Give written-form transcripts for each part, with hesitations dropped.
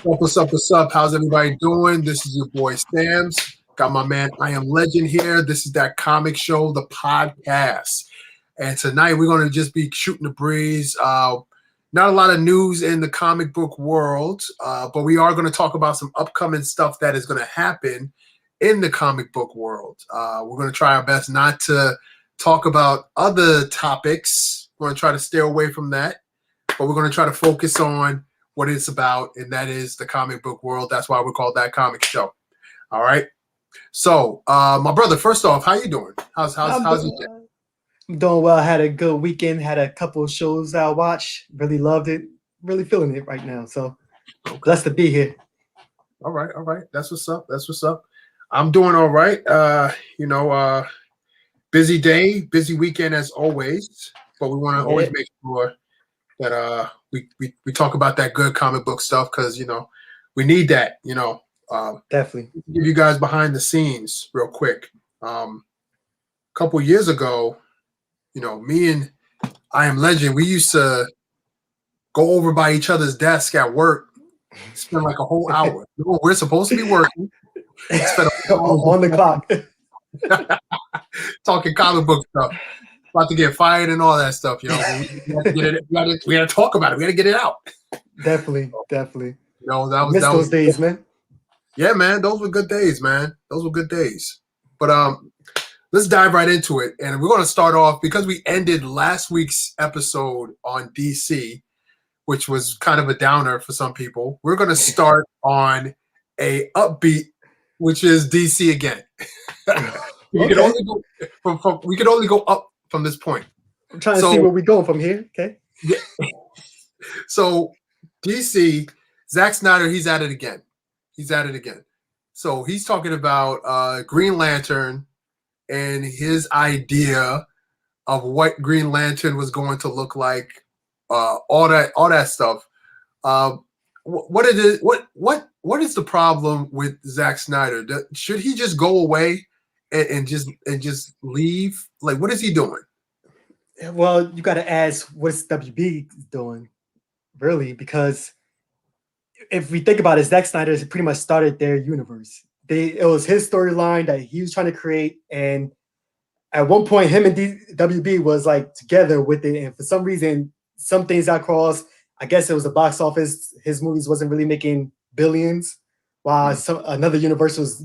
What's up? What's up? How's everybody doing? This is your boy Stams. Got my man I Am Legend here. This is that comic show, the podcast. And tonight we're going to just be shooting the breeze. Not a lot of news in the comic book world, but we are going to talk about some upcoming stuff that is going to happen in the comic book world. We're going to try our best not to talk about other topics. We're going to try to stay away from that, but we're going to try to focus on what it's about, and that is the comic book world. That's why we're called That Comic Show. All right. So, my brother, first off, how you doing? How's your day? I'm doing well. I had a good weekend. Had a couple of shows that I watched. Really loved it. Really feeling it right now. So, blessed to be here. All right. That's what's up. I'm doing all right. Busy day, busy weekend as always. But we want to always make sure that we talk about that good comic book stuff because we need that. Definitely. Give you guys behind the scenes real quick. A couple years ago, me and I Am Legend, we used to go over by each other's desk at work, spend like a whole hour. We're supposed to be working. Spend on the clock. Talking comic book stuff. About to get fired and all that stuff, We gotta talk about it. We gotta get it out. Definitely. That Miss those days, man. Yeah, man. Those were good days, man. But let's dive right into it. And we're gonna start off because we ended last week's episode on DC, which was kind of a downer for some people. We're gonna start on a upbeat, which is DC again. We could only go up from this point. I'm trying to see where we're going from here. Okay. Yeah. So DC, Zack Snyder, he's at it again. So he's talking about Green Lantern and his idea of what Green Lantern was going to look like, all that stuff. What is the problem with Zack Snyder? Should he just go away and just leave? Like, what is he doing? Well, you got to ask what's WB doing, really, because if we think about it, Zack Snyder pretty much started their universe. It was his storyline that he was trying to create, and at one point, him and WB was like together with it, and for some reason, some things got crossed. I guess it was the box office. His movies wasn't really making billions, while another universe was,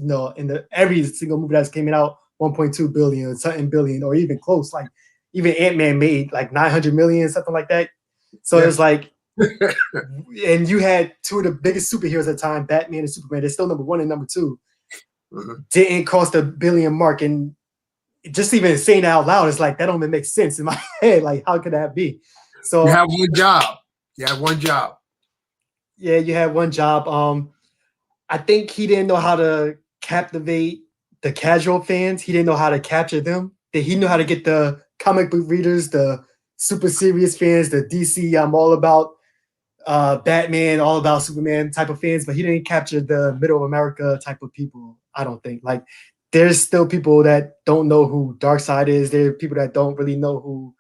every single movie that's came out 1.2 billion, something billion, or even close. Like even Ant-Man made like 900 million, something like that. So it was like, and you had two of the biggest superheroes at the time, Batman and Superman. They're still number one and number two. Mm-hmm. Didn't cross the billion mark, and just even saying that out loud is like that don't even make sense in my head. Like, how could that be? So you have one job. Yeah, you had one job. I think he didn't know how to captivate the casual fans. He didn't know how to capture them. He knew how to get the comic book readers, the super serious fans, the DC I'm all about Batman, all about Superman type of fans, but he didn't capture the middle America type of people, I don't think. Like, there's still people that don't know who Darkseid is. There are people that don't really know who,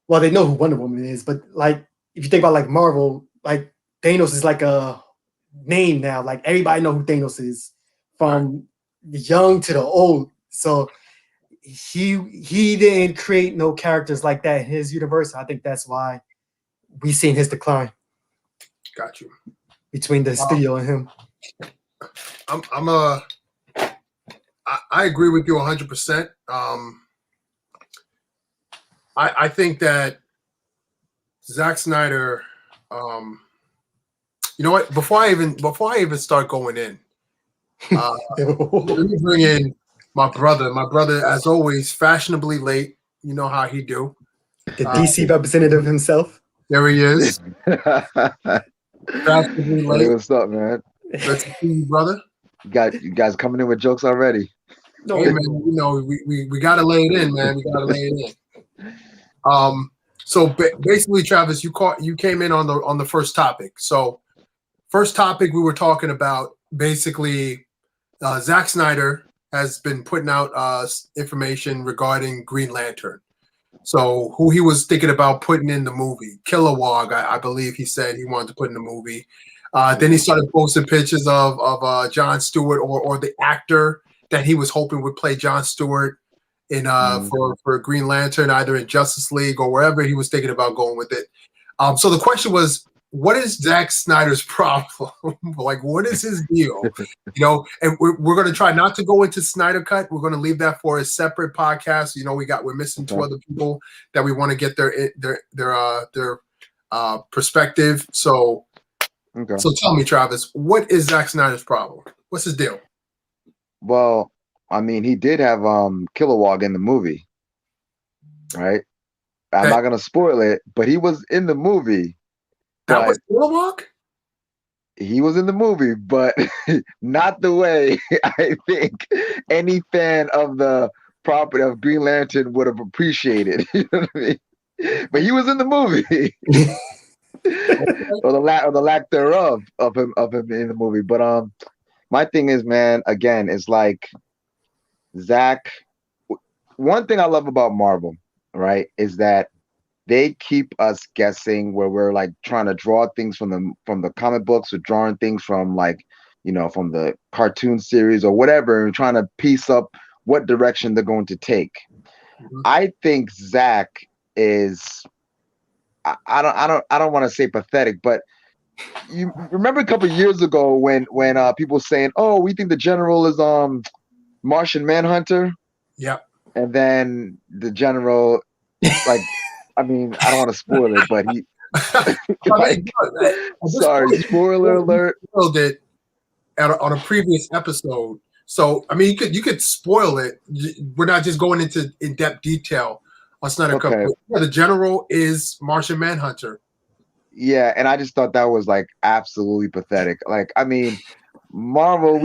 well, they know who Wonder Woman is, but like, if you think about like Marvel, like Thanos is like a name now. Like everybody know who Thanos is, from the young to the old. So he didn't create no characters like that in his universe. I think that's why we seen his decline. Got you. Between the studio and him. I agree with you 100%. I think that Zack Snyder, you know what? Before I even start going in, let me bring in my brother. My brother, as always, fashionably late. You know how he do. The DC representative himself. There he is. Fashionably late. Hey, what's up, man? Let's see you, brother. You guys coming in with jokes already. No, hey, man, we gotta lay it in, man. We gotta lay it in. So basically, Travis, you came in on the first topic. So first topic we were talking about basically Zack Snyder has been putting out information regarding Green Lantern. So who he was thinking about putting in the movie, Kilowog, I believe he said he wanted to put in the movie. Then he started posting pictures of Jon Stewart or the actor that he was hoping would play Jon Stewart in for Green Lantern, either in Justice League or wherever he was thinking about going with it. So the question was, what is Zack Snyder's problem? Like, what is his deal? And we're going to try not to go into Snyder Cut. We're going to leave that for a separate podcast. We're missing two other people that we want to get their perspective. So tell me, Travis, what is Zack Snyder's problem? What's his deal? Well, I mean, he did have Kilowog in the movie, right? I'm not gonna spoil it, but he was in the movie. That was Kilowog? He was in the movie, but not the way I think any fan of the property of Green Lantern would have appreciated. You know what I mean? But he was in the movie. or the lack thereof of him in the movie. But my thing is, man, again, it's like Zack. One thing I love about Marvel, right, is that they keep us guessing where we're like trying to draw things from the comic books or drawing things from from the cartoon series or whatever, and trying to piece up what direction they're going to take. Mm-hmm. I think Zack is. I don't want to say pathetic, but you remember a couple of years ago when people were saying, "Oh, we think the general is Martian Manhunter." Yeah. And then the general, like, I mean, I don't want to spoil it, but he. Sorry, spoiler alert. Spoiled it on a previous episode, so I mean, you could spoil it. We're not just going into in-depth detail on Snyder Cut. Yeah, the general is Martian Manhunter. Yeah, and I just thought that was like absolutely pathetic. Like, I mean, Marvel,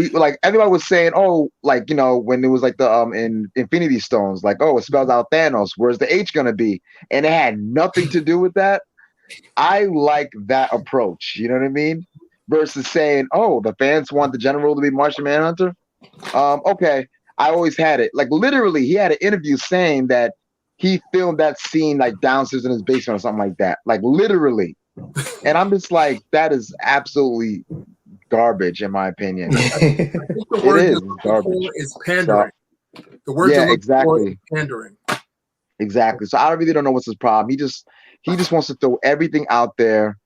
everybody was saying, oh, like, when it was like the in Infinity Stones, like, oh, it spells out Thanos. Where's the H gonna be? And it had nothing to do with that. I like that approach. You know what I mean? Versus saying, oh, the fans want the general to be Martian Manhunter. Okay, I always had it. Like, literally, he had an interview saying that he filmed that scene like downstairs in his basement or something like that. Like, literally. And I'm just like, that is absolutely garbage, in my opinion. I think the word is garbage. Is pandering. So, the word exactly. Is pandering. Exactly. So I really don't know what's his problem. He just wants to throw everything out there.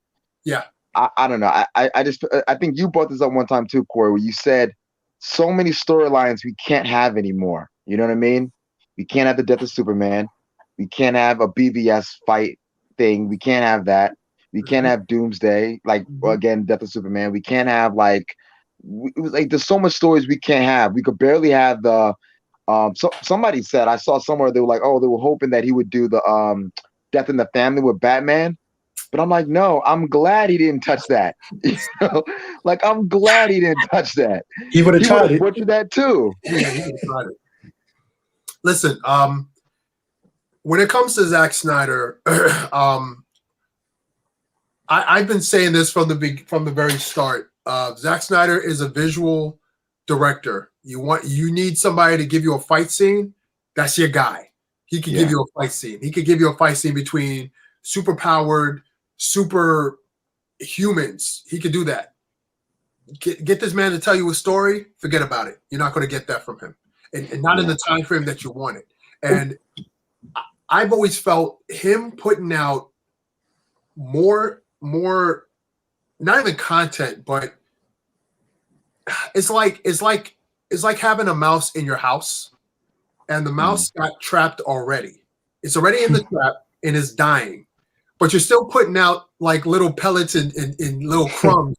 Yeah. I don't know. I think you brought this up one time too, Corey, where you said so many storylines we can't have anymore. You know what I mean? We can't have the death of Superman. We can't have a BVS fight thing. We can't have that. We can't have Doomsday, again, Death of Superman. We can't have there's so much stories we can't have. We could barely have the somebody said, I saw somewhere they were like, oh, they were hoping that he would do the Death in the Family with Batman. But I'm like, no, I'm glad he didn't touch that. Like, I'm glad he didn't touch that. He would have tried it. Butchered that too. Yeah, he would have tried it. Listen, when it comes to Zack Snyder, I've been saying this from the very start. Zack Snyder is a visual director. You need somebody to give you a fight scene. That's your guy. He can give you a fight scene. He could give you a fight scene between super-powered, super humans. He could do that. Get this man to tell you a story. Forget about it. You're not going to get that from him, and not in the time frame that you want it. And I've always felt him putting out more not even content, but it's like having a mouse in your house and the mouse got trapped already. It's already in the trap and is dying, but you're still putting out like little pellets and little crumbs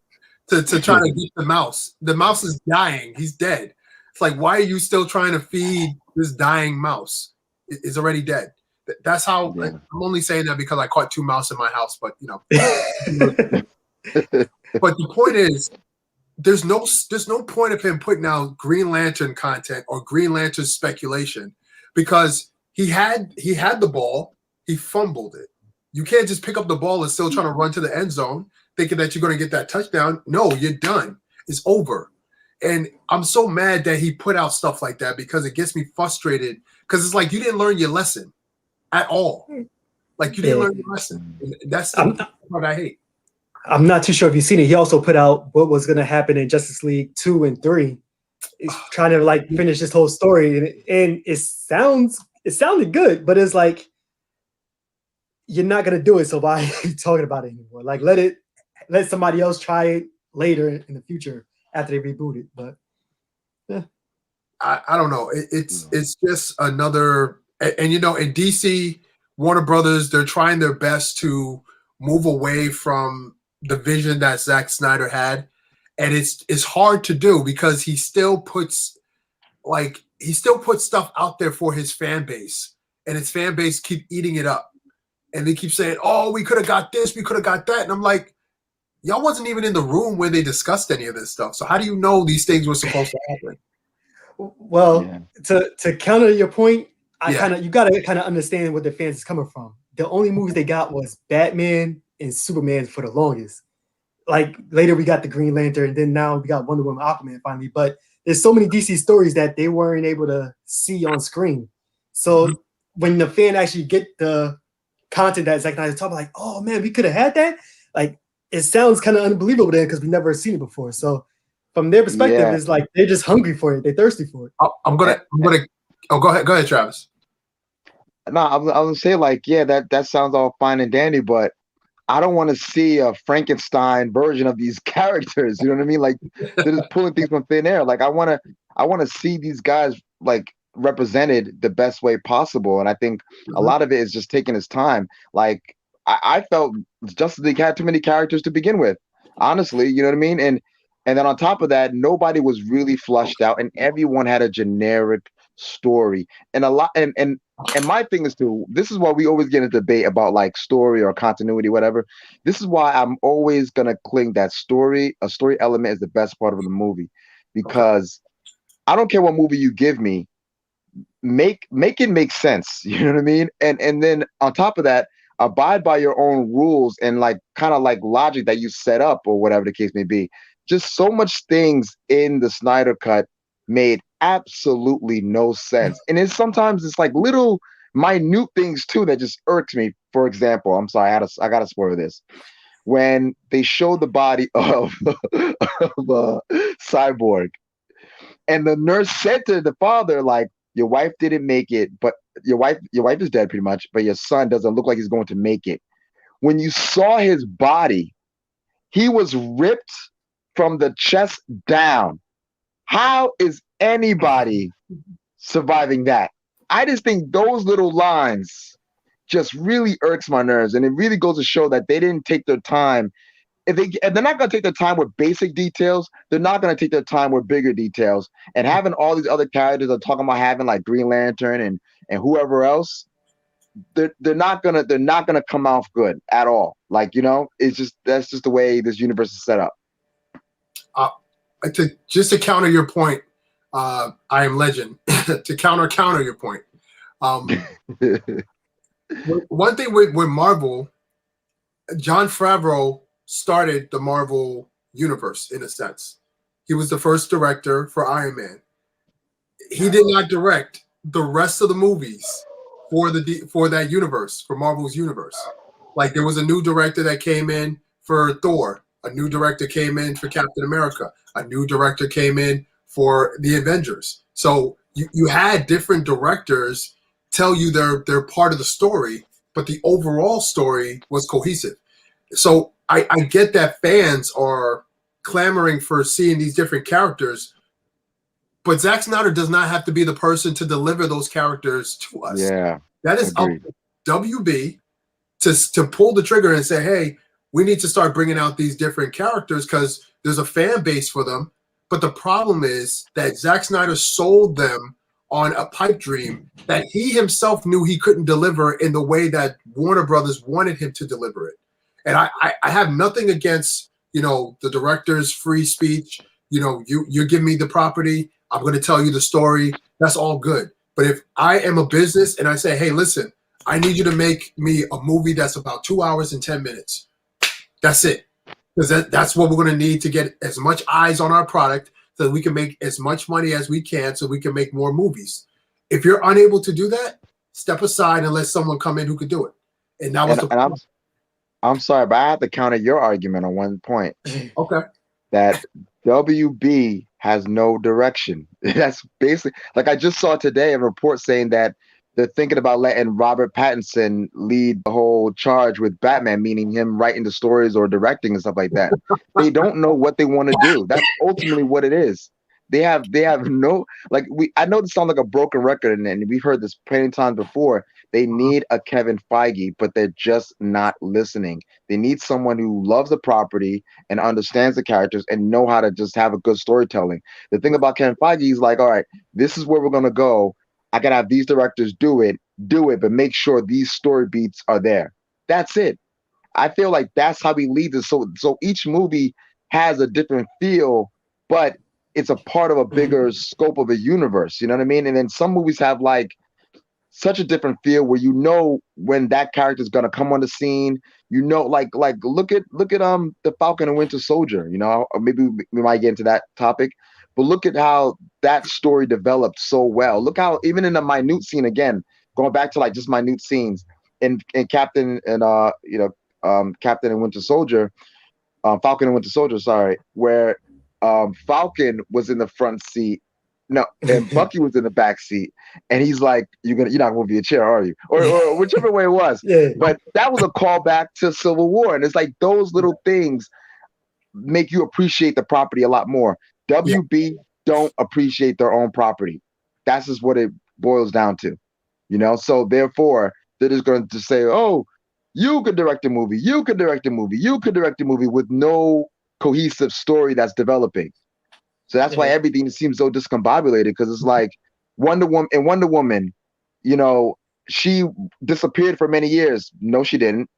to try to get the mouse. The mouse is dying. He's dead. It's like, why are you still trying to feed this dying mouse? It's already dead. That's how. I'm only saying that because I caught 2 mice in my house, but But the point is, there's no point of him putting out Green Lantern content or Green Lantern speculation because he had the ball, he fumbled it. You can't just pick up the ball and still trying to run to the end zone thinking that you're going to get that touchdown. No, you're done. It's over. And I'm so mad that he put out stuff like that because it gets me frustrated because it's like you didn't learn your lesson at all. Like you didn't learn your lesson. And that's the part I hate. I'm not too sure if you've seen it. He also put out what was going to happen in Justice League 2 and 3. He's trying to like finish this whole story, and it sounded good, but it's like you're not gonna do it, so why are you talking about it anymore? Like let somebody else try it later in the future after they reboot it. But yeah. I don't know. It's just another, and you know, in DC, Warner Brothers, they're trying their best to move away from the vision that Zack Snyder had, and it's hard to do because he still puts stuff out there for his fan base, and his fan base keep eating it up, and they keep saying, "Oh, we could have got this, we could have got that," and I'm like, y'all wasn't even in the room where they discussed any of this stuff, so how do you know these things were supposed to happen? Well, to counter your point, you gotta kind of understand where the fans is coming from. The only movies they got was Batman and Superman for the longest. Like later we got the Green Lantern, and then now we got Wonder Woman, Aquaman finally. But there's so many DC stories that they weren't able to see on screen. So when the fan actually get the content that Zack Snyder's talking, like, oh man, we could have had that. Like it sounds kind of unbelievable then because we've never seen it before. So from their perspective, it's like they're just hungry for it. They're thirsty for it. I'm gonna. Oh, go ahead, Travis. No, I was gonna say like, yeah, that sounds all fine and dandy, but I don't want to see a Frankenstein version of these characters. You know what I mean? Like they're just pulling things from thin air. Like I want to see these guys like represented the best way possible. And I think a lot of it is just taking his time. Like I felt Justice League had too many characters to begin with. Honestly, you know what I mean? And then on top of that, nobody was really flushed out, and everyone had a generic story. And a lot and my thing is too, this is why we always get in a debate about like story or continuity, whatever. This is why I'm always gonna cling that a story element is the best part of the movie. Because I don't care what movie you give me, make it make sense. You know what I mean? And then on top of that, abide by your own rules and like kind of like logic that you set up or whatever the case may be. Just so much things in the Snyder cut made absolutely no sense. And sometimes it's like little minute things too that just irks me. For example, I'm sorry, I gotta spoil this. When they show the body of Cyborg, and the nurse said to the father, like, your wife didn't make it, but your wife is dead pretty much, but your son doesn't look like he's going to make it. When you saw his body, he was ripped from the chest down. How is anybody surviving that? I just think those little lines just really irks my nerves, and it really goes to show that they didn't take their time. If they're not going to take their time with basic details, they're not going to take their time with bigger details. And having all these other characters are talking about having like Green Lantern and whoever else, they're not gonna come off good at all. Like, you know, that's just the way this universe is set up. To counter your point, I Am Legend. To counter your point, one thing with Marvel, Jon Favreau started the Marvel universe in a sense. He was the first director for Iron Man. He did not direct the rest of the movies for that universe, for Marvel's universe. Like there was a new director that came in for Thor, a new director came in for Captain America, a new director came in for the Avengers. So you had different directors tell you they're part of the story, but the overall story was cohesive. So I get that fans are clamoring for seeing these different characters, but Zack Snyder does not have to be the person to deliver those characters to us. Yeah, that is up to WB to pull the trigger and say, hey, we need to start bringing out these different characters because there's a fan base for them. But the problem is that Zack Snyder sold them on a pipe dream that he himself knew he couldn't deliver in the way that Warner Brothers wanted him to deliver it. And I have nothing against, you know, the director's free speech. You know, you give me the property, I'm going to tell you the story. That's all good. But if I am a business and I say, hey, listen, I need you to make me a movie that's about 2 hours and 10 minutes. That's it. Because that's what we're going to need to get as much eyes on our product so that we can make as much money as we can so we can make more movies. If you're unable to do that, step aside and let someone come in who could do it. And that was I'm sorry, but I have to counter your argument on one point Okay. that WB has no direction. That's basically like I just saw today a report saying that they're thinking about letting Robert Pattinson lead the whole charge with Batman, meaning him writing the stories or directing and stuff like that. They don't know what they want to do. That's ultimately what it is. They have no like we I know this sounds like a broken record and we've heard this plenty of times before. They need a Kevin Feige, but they're just not listening. They need someone who loves the property and understands the characters and know how to just have a good storytelling. The thing about Kevin Feige is like, all right, this is where we're gonna go. I gotta have these directors do it, but make sure these story beats are there. That's it. I feel like that's how he leads it. So each movie has a different feel, but it's a part of a bigger scope of a universe. You know what I mean? And then some movies have like such a different feel where you know when that character is gonna come on the scene. You know, like look at the Falcon and Winter Soldier. You know, or maybe we might get into that topic, but look at how that story developed so well. Look how even in a minute scene again, going back to like just minute scenes in Captain and Captain and Winter Soldier, Falcon and Winter Soldier, sorry, where Falcon was in the front seat. No, and Bucky was in the back seat, and he's like, you're not gonna move your chair, are you?" Or whichever way it was. Yeah. But that was a callback to Civil War, and it's like those little things make you appreciate the property a lot more. WB don't appreciate their own property. That's just what it boils down to, you know. So therefore, they're just going to say, "Oh, you could direct a movie. You could direct a movie. You could direct a movie," with no cohesive story that's developing. So that's why Yeah. everything seems so discombobulated because it's like Wonder Woman, you know, she disappeared for many years. No, she didn't.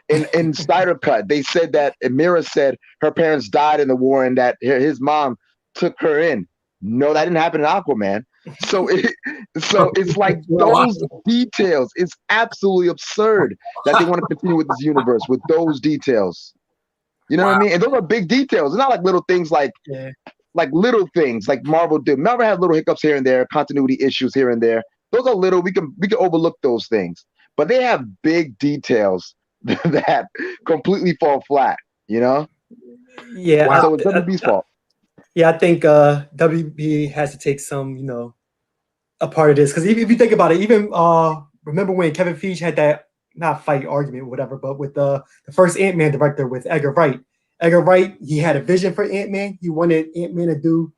In Snyder Cut, they said that Amira said her parents died in the war and that his mom took her in. No, that didn't happen in Aquaman. So it's like those details. It's absolutely absurd that they want to continue with this universe with those details. You know what I mean? And those are big details. It's not like little things Yeah. like little things like Marvel did. Marvel had little hiccups here and there, continuity issues here and there. Those are little. We can overlook those things, but they have big details that completely fall flat. You know, Yeah. so it's WB's fault. Yeah, I think WB has to take some, a part of this because if you think about it, even remember when Kevin Feige had that not fight argument or whatever, but with the first Ant-Man director with Edgar Wright. Edgar Wright, he had a vision for Ant-Man. He wanted Ant-Man to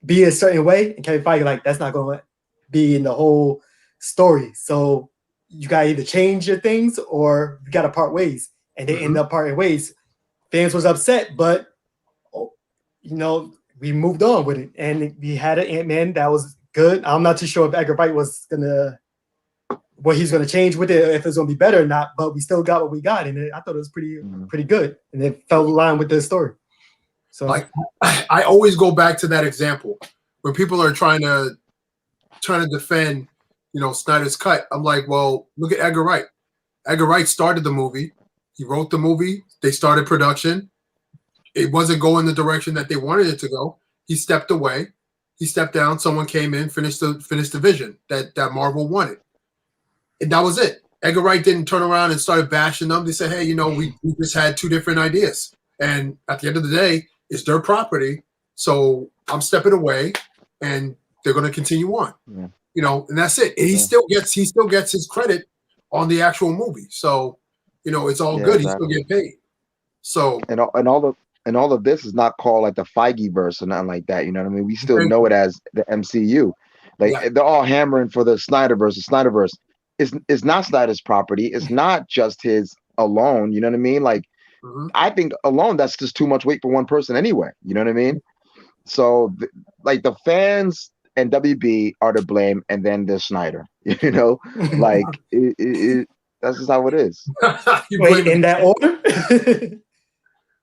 be a certain way, and Kevin Feige like that's not going to be in the whole story. So you got to either change your things or you got to part ways, and they end up parting ways. Fans was upset, but we moved on with it, and we had an Ant-Man that was good. I'm not too sure if Edgar Wright was what he's gonna change with it, if it's gonna be better or not. But we still got what we got, and I thought it was pretty good, and it fell in line with the story. So, like, I always go back to that example when people are trying to defend, Snyder's cut. I'm like, well, look at Edgar Wright. Edgar Wright started the movie. He wrote the movie. They started production. It wasn't going the direction that they wanted it to go. He stepped away. He stepped down. Someone came in, finished the vision that Marvel wanted. And that was it. Edgar Wright didn't turn around and started bashing them. They said, hey, we just had two different ideas. And at the end of the day, it's their property. So I'm stepping away and they're going to continue on. Yeah. And that's it. And he still gets his credit on the actual movie. So, it's all good. Exactly. He still get paid. So and all of this is not called like the Feige verse or nothing like that. You know what I mean? We still know it as the MCU. Like they're all hammering for the Snyderverse. The Snyderverse is not Snyder's property. It's not just his alone. You know what I mean? Like I think alone that's just too much weight for one person anyway. You know what I mean? So like the fans and WB are to blame, and then there's Snyder. Like that's just how it is. Wait, in that order?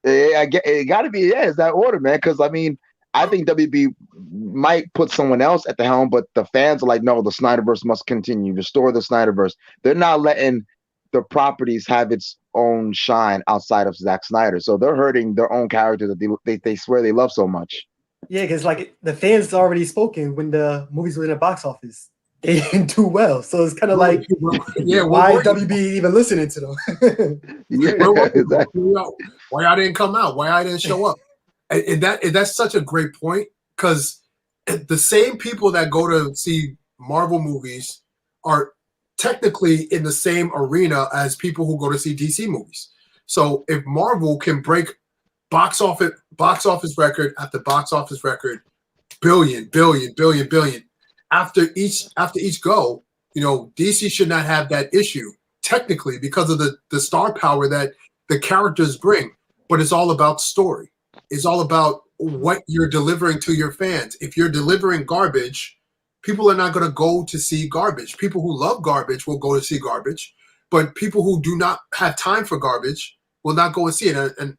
It got to be, it's that order, man. Because I think WB might put someone else at the helm, but the fans are like, no, the Snyderverse must continue. Restore the Snyderverse. They're not letting the properties have its own shine outside of Zack Snyder, so they're hurting their own characters that they swear they love so much. Yeah, because like the fans already spoken when the movies were in the box office. they didn't do well. So it's kind of like, yeah, why WB even listening to them? Yeah, where were you? exactly. Why I didn't come out? Why I didn't show up? And that's such a great point, because the same people that go to see Marvel movies are technically in the same arena as people who go to see DC movies. So if Marvel can break box office record after box office record, billion after each go, DC should not have that issue technically because of the star power that the characters bring. But it's all about story. It's all about what you're delivering to your fans. If you're delivering garbage, people are not going to go to see garbage. People who love garbage will go to see garbage, but people who do not have time for garbage will not go and see it. And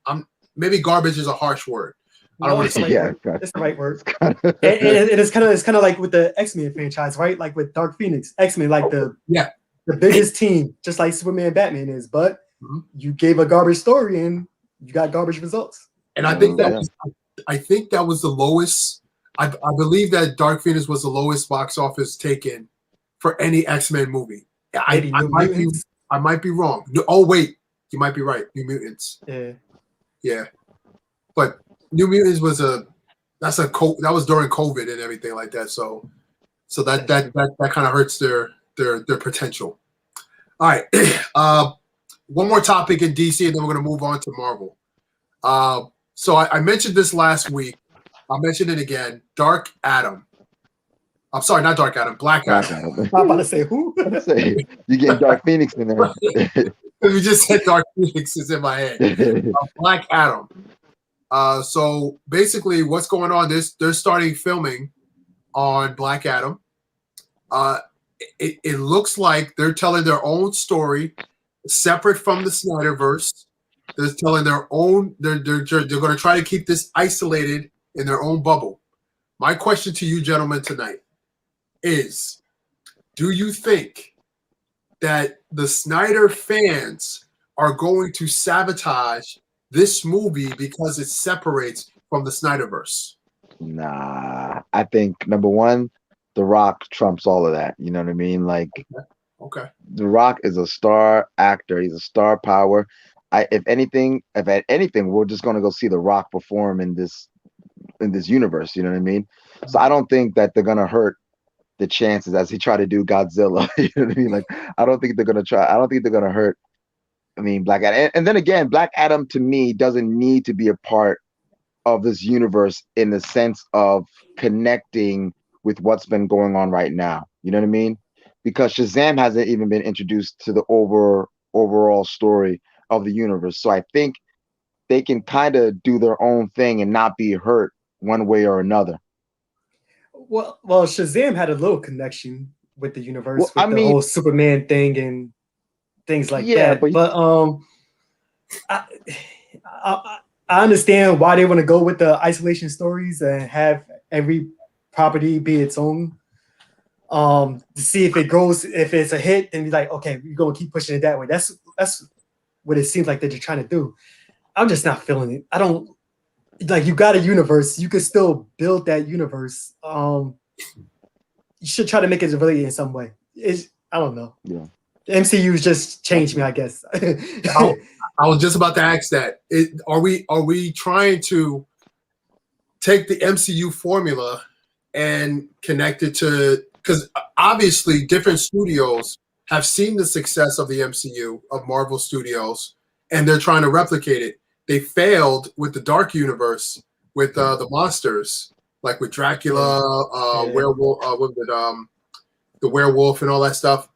maybe garbage is a harsh word. I don't want to say it's the right word. And it's kind of like with the X-Men franchise, right? Like with Dark Phoenix, X-Men, like the biggest team, just like Superman and Batman is. But you gave a garbage story and you got garbage results. And I think that was the lowest. I believe that Dark Phoenix was the lowest box office taken for any X-Men movie. I might be wrong. Oh wait, you might be right. New Mutants. Yeah. But New Mutants was that was during COVID and everything like that. So that kind of hurts their potential. All right. One more topic in DC, and then we're going to move on to Marvel. So I mentioned this last week. I'll mention it again. Dark Adam. I'm sorry, not Dark Adam. Black Adam. I'm about to say who? You getting Dark Phoenix in there? We just said Dark Phoenix is in my head. Black Adam. So basically, what's going on? They're starting filming on Black Adam. It looks like they're telling their own story, separate from the Snyderverse. They're telling their own. They're going to try to keep this isolated in their own bubble. My question to you, gentlemen, tonight is: do you think that the Snyder fans are going to sabotage this movie because it separates from the Snyderverse? Nah, I think number one, The Rock trumps all of that. You know what I mean? Like, okay. The Rock is a star actor. He's a star power. If at anything, we're just gonna go see The Rock perform in this universe. You know what I mean? So I don't think that they're gonna hurt the chances as he tried to do Godzilla. You know what I mean? Like, I don't think they're gonna hurt. I mean, Black Adam. And then again, Black Adam to me doesn't need to be a part of this universe in the sense of connecting with what's been going on right now. You know what I mean? Because Shazam hasn't even been introduced to the overall story of the universe. So I think they can kind of do their own thing and not be hurt one way or another. Well, Shazam had a little connection with the universe with the whole Superman thing and things like that. But I understand why they want to go with the isolation stories and have every property be its own. To see if it goes, if it's a hit, then be like, okay, we're gonna keep pushing it that way. That's what it seems like that you're trying to do. I'm just not feeling it. I don't like. You got a universe. You could still build that universe. You should try to make it relate in some way. I don't know. Yeah. The MCU's just changed me, I guess. I was just about to ask that. Are we trying to take the MCU formula and connect it to, because obviously different studios have seen the success of the MCU, of Marvel Studios, and they're trying to replicate it. They failed with the Dark Universe, with the monsters, like with Dracula, werewolf, the werewolf and all that stuff.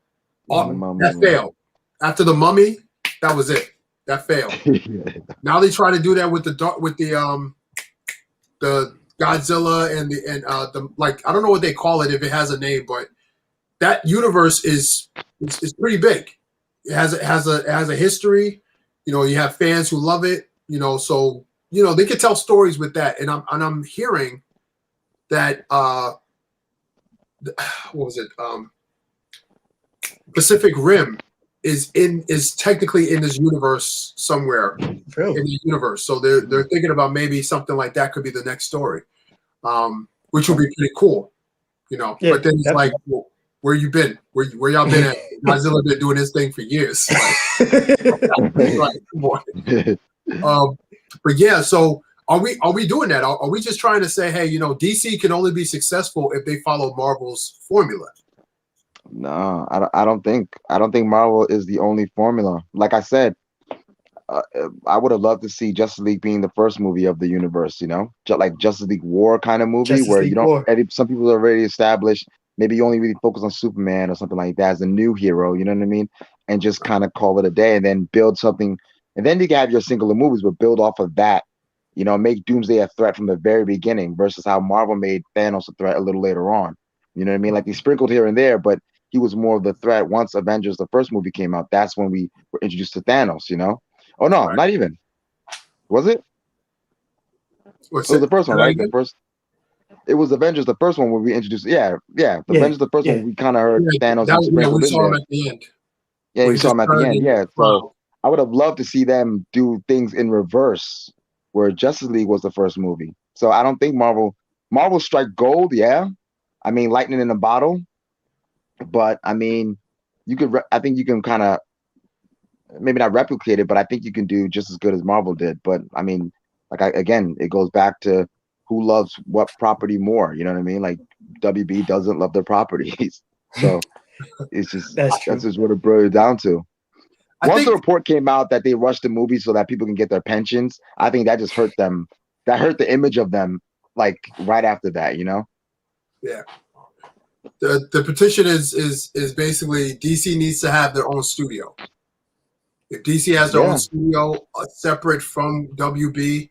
That failed. After the Mummy, that was it. That failed. Now they try to do that with the Godzilla and the like. I don't know what they call it, if it has a name, but that universe is pretty big. It has a history. You know, you have fans who love it. You know, so they can tell stories with that. And I'm hearing that what was it? Pacific Rim is technically in this universe somewhere in the universe. So they're thinking about maybe something like that could be the next story, which would be pretty cool. But then it's like, Where you been? Where y'all been at? Godzilla been doing this thing for years. Like, come on. But yeah, so are we doing that? Are we just trying to say, hey, DC can only be successful if they follow Marvel's formula? No, I don't think Marvel is the only formula. Like I said, I would have loved to see Justice League being the first movie of the universe, like Justice League War kind of movie Justice where League you don't. War. Some people are already established. Maybe you only really focus on Superman or something like that as a new hero. You know what I mean? And just kind of call it a day, and then build something. And then you can have your singular movies, but build off of that. Make Doomsday a threat from the very beginning versus how Marvel made Thanos a threat a little later on. You know what I mean? Like they sprinkled here and there, but he was more of the threat once Avengers, the first movie came out. That's when we were introduced to Thanos, Oh no, Right. not even. Was it? It was the first one, right? The first. It was Avengers, the first one where we introduced. Yeah. Avengers, the first one we kind of heard Thanos sprinkled we in saw there. him at the end. Yeah, we saw him at the end. Yeah, so I would have loved to see them do things in reverse, where Justice League was the first movie. So I don't think Marvel strike gold. Yeah, I mean lightning in a bottle, but I mean I think you can kind of maybe not replicate it, but I think you can do just as good as Marvel did. But I mean, again, it goes back to who loves what property more. You know what I mean? Like WB doesn't love their properties, so it's just That's true. that's just what it boils down to. Once the report came out that they rushed the movie so that people can get their pensions, I think that just hurt them. That hurt the image of them, like right after that, Yeah. The petition is basically DC needs to have their own studio. If DC has their own studio separate from WB,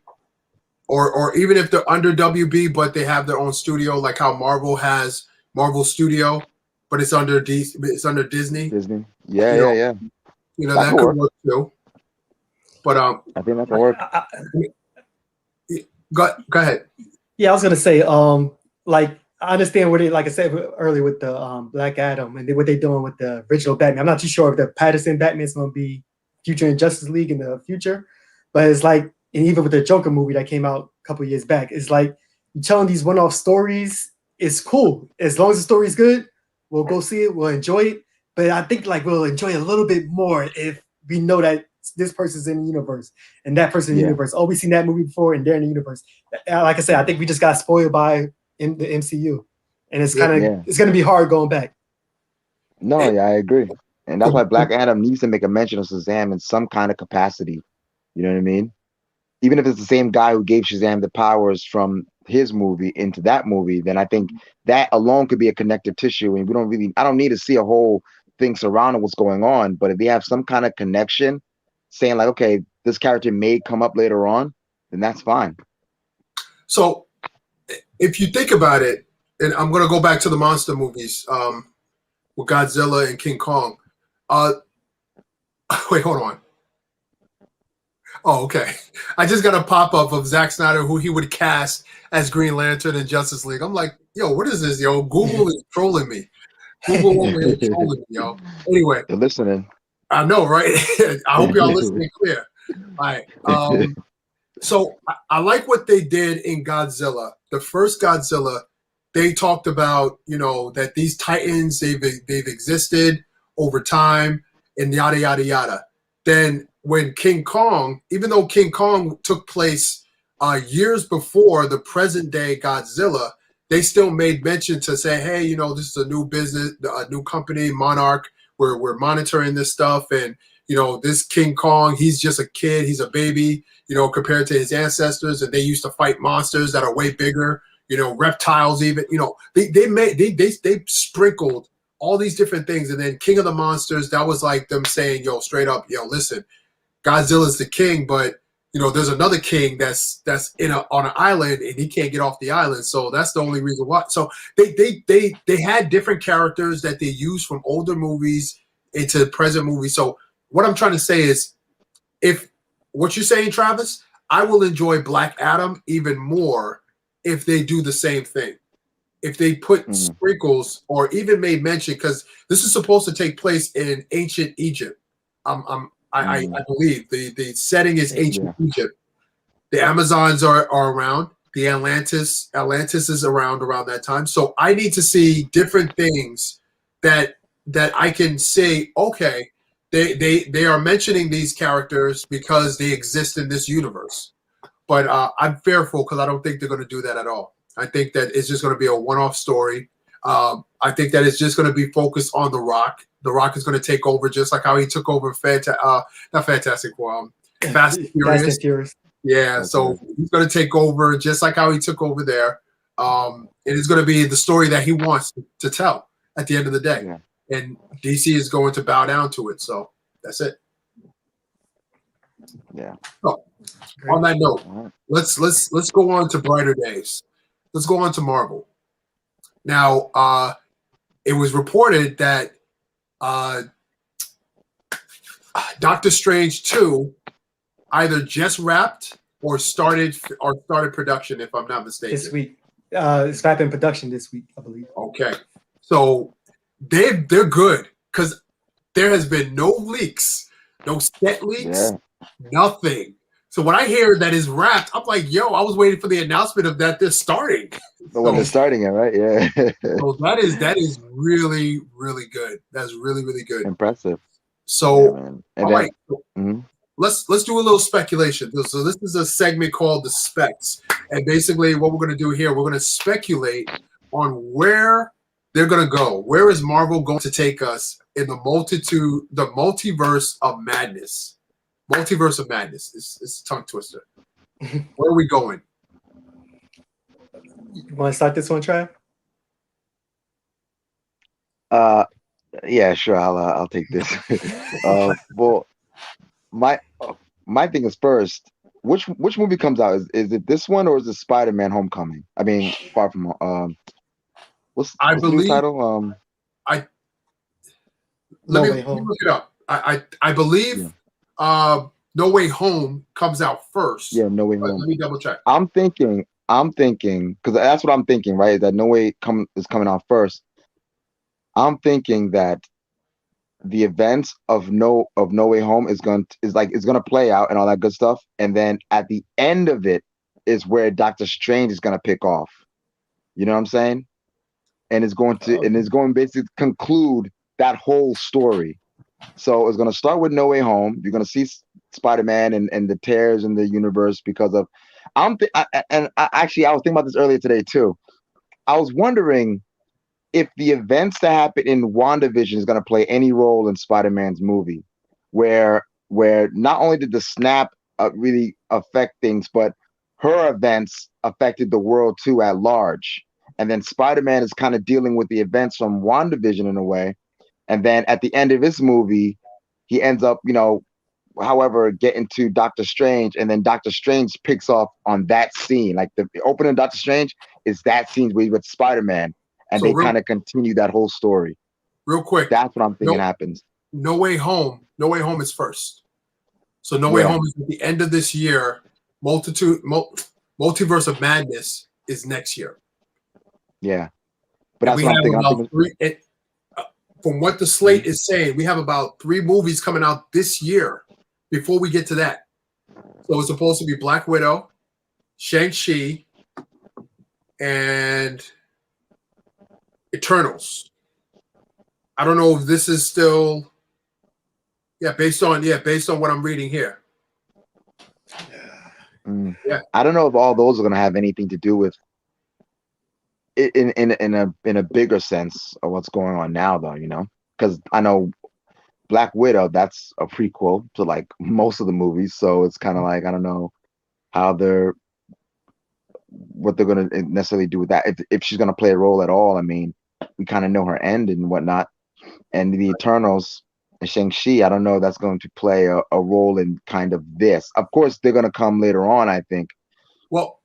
or even if they're under WB but they have their own studio, like how Marvel has Marvel Studio, but it's under Disney. Disney, yeah. That could work too. But I think that can work. Go ahead. Yeah, I was gonna say, like I understand what like I said earlier with the Black Adam and what they're doing with the original Batman. I'm not too sure if the Patterson Batman is gonna be future in Justice League in the future, but it's like, and even with the Joker movie that came out a couple of years back, it's like you're telling these one-off stories. It's cool as long as the story is good. We'll go see it. We'll enjoy it. But I think like we'll enjoy it a little bit more if we know that this person's in the universe and that person in the universe. Oh, we've seen that movie before and they're in the universe. Like I said, I think we just got spoiled by the MCU, and it's kind of it's going to be hard going back. No, I agree, and that's why Black Adam needs to make a mention of Shazam in some kind of capacity. You know what I mean? Even if it's the same guy who gave Shazam the powers from his movie into that movie, then I think that alone could be a connective tissue. And I don't need to see a whole thing surrounding what's going on, but if they have some kind of connection saying like, okay, this character may come up later on, then that's fine. So if you think about it, and I'm going to go back to the monster movies with Godzilla and King Kong. Wait, hold on. Oh, okay. I just got a pop-up of Zack Snyder, who he would cast as Green Lantern in Justice League. I'm like, yo, what is this, yo? Google is trolling me. Google over here trolling me, yo. Anyway. They're listening. I know, right? I hope y'all listening clear. All right. So I like what they did in Godzilla. The first Godzilla, they talked about, that these titans, they've existed over time and yada, yada, yada. Then when King Kong, even though King Kong took place years before the present day Godzilla, they still made mention to say, hey, this is a new business, a new company, Monarch. We're monitoring this stuff. And, this King Kong, he's just a kid. He's a baby, compared to his ancestors. And they used to fight monsters that are way bigger, reptiles even, they sprinkled all these different things. And then King of the Monsters, that was like them saying, yo, straight up, yo, listen, Godzilla's the king, but there's another king that's on an island and he can't get off the island. So that's the only reason why. So they had different characters that they used from older movies into present movies. So what I'm trying to say is, if what you're saying, Travis, I will enjoy Black Adam even more if they do the same thing. If they put sprinkles or even made mention, because this is supposed to take place in ancient Egypt. I believe the setting is ancient Egypt. The Amazons are around. The Atlantis is around that time. So I need to see different things that I can say, okay, they are mentioning these characters because they exist in this universe. But I'm fearful because I don't think they're going to do that at all. I think that it's just going to be a one-off story. I think that it's just going to be focused on The Rock. The Rock is going to take over just like how he took over not Fantastic Four, Fast and Furious. Fast and Furious. Yeah, so he's going to take over just like how he took over there. It is going to be the story that he wants to tell at the end of the day. Yeah. And DC is going to bow down to it. So that's it. Yeah. So, on that note, let's go on to brighter days. Let's go on to Marvel. Now, it was reported that Doctor Strange 2 either just wrapped or started production, if I'm not mistaken. This week. It's wrapping production this week, I believe. Okay. So they're good because there has been no leaks, no set leaks, nothing. So when I hear that is wrapped, I'm like, yo, I was waiting for the announcement of that they're starting. When they're starting it, right? Yeah. So that is really, really good. That's really, really good. Impressive. So right. Let's do a little speculation. So this is a segment called the specs. And basically what we're going to do here, we're going to speculate on where they're going to go. Where is Marvel going to take us in the multiverse of madness? Multiverse of madness. It's a tongue twister. Where are we going? You want to start this one, Trav? Yeah, sure. I'll take this. Well, my thing is first, which movie comes out? Is it this one or is it Spider-Man: Homecoming? I mean, Far From what's the new title? Let me look it up. I believe No Way Home comes out first. Yeah, No Way Home. Let me double check. I'm thinking because that's what I'm thinking, right? That No Way is coming out first. I'm thinking that the events of No Way Home is gonna play out and all that good stuff, and then at the end of it is where Doctor Strange is gonna pick off. You know what I'm saying? And it's going to basically conclude that whole story. So it's gonna start with No Way Home. You're gonna see Spider-Man and the tears in the universe because of. I was thinking about this earlier today too. I was wondering if the events that happen in WandaVision is going to play any role in Spider-Man's movie, where not only did the snap really affect things, but her events affected the world too at large. And then Spider-Man is kind of dealing with the events from WandaVision in a way. And then at the end of this movie, he ends up, however, getting to Doctor Strange, and then Doctor Strange picks off on that scene. Like the opening of Doctor Strange is that scene with Spider-Man. And they kind of continue that whole story. Real quick. That's what I'm thinking happens. No Way Home is first. So No Way Home is at the end of this year. Multiverse of Madness is next year. Yeah. But that's what I'm thinking. From what the slate is saying, we have about 3 movies coming out this year before we get to that. So it's supposed to be Black Widow, Shang-Chi, and Eternals. I don't know if this is still based on what I'm reading here. Yeah. I don't know if all those are going to have anything to do with it in a bigger sense of what's going on now, though, because I know Black Widow, that's a prequel to like most of the movies, so it's kind of like I don't know what they're going to necessarily do with that, if she's going to play a role at all. I mean, we kind of know her end and whatnot, and the Eternals and Shang-Chi, I don't know if that's going to play a role in kind of this. Of course, they're going to come later on, I think. Well,